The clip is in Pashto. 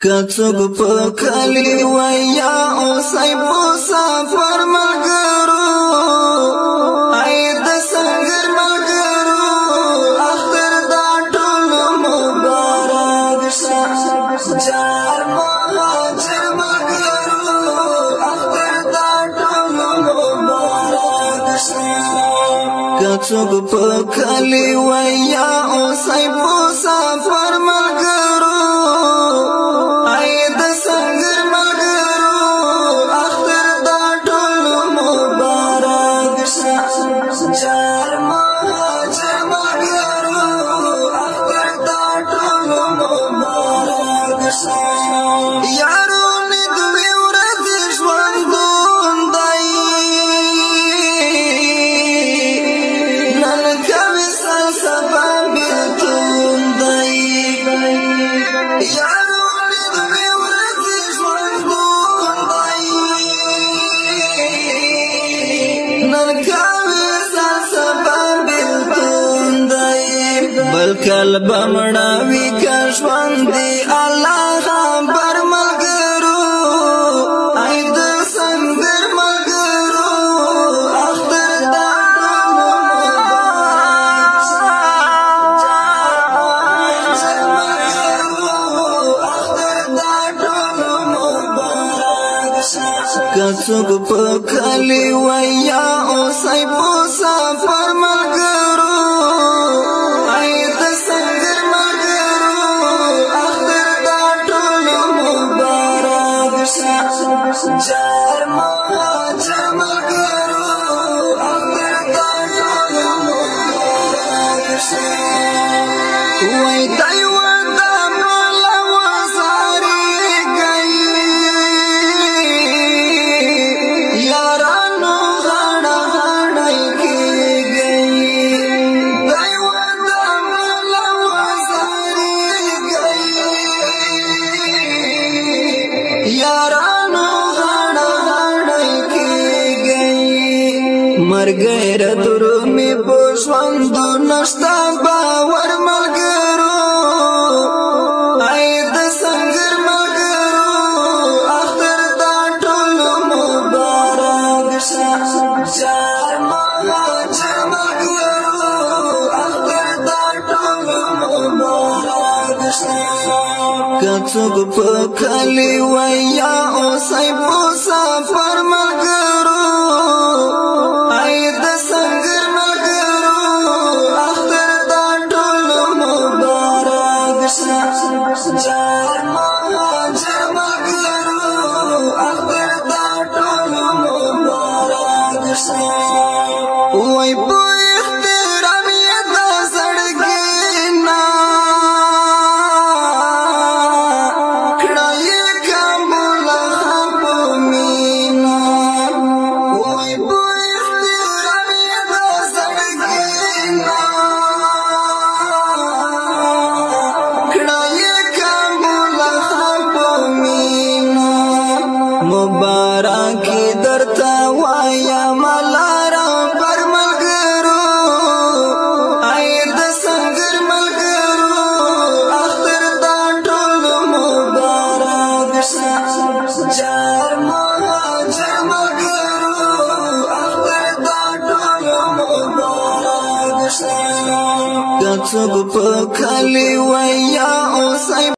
کڅوګ په کلی ویا او سای په سفر ملګرو ای د سنگر ملګرو اختر دا ټول مبارک شه جار مهاجر ملګرو اختر دا ټول مبارک شه کڅوګ په کلی ویا او سای په سفر ملګرو بلکل بمړاوي کښوند دی الله خبر ملګرو ای د سنگر ملګرو اختر دا کڅوګ په کلی ویا او سای په سفر ملګرو جار مهاجر ملګرو اختر دا ټول مبارک شه وای دای ودا مولا وزاري گئی یارانو غړ غړای کی گئی دای ودا مولا وزاري گئی یارانو مرګر درو می بوښوند نشتا باور ملګرو ای د سنگر ملګرو اختر دا ټول مبارک شه جار مهاجر ملګرو اختر دا ټول مبارک شه کڅوګ په کلی ویا او سای په سفر ملګرو جار مهاجر ملګرو اختر دا ټول مبارک شه وای په احترام یې د زړګینا کړای قبول په مینا وای په احترام یې د زړګینا مبارکی درتا وایا ملارا پر ملګرو ای د سنگر ملګرو اختر دا ټول مبارک شه جار مهاجر ملګرو اختر دا ټول مبارک شه کڅوګ په کلی ویا او سای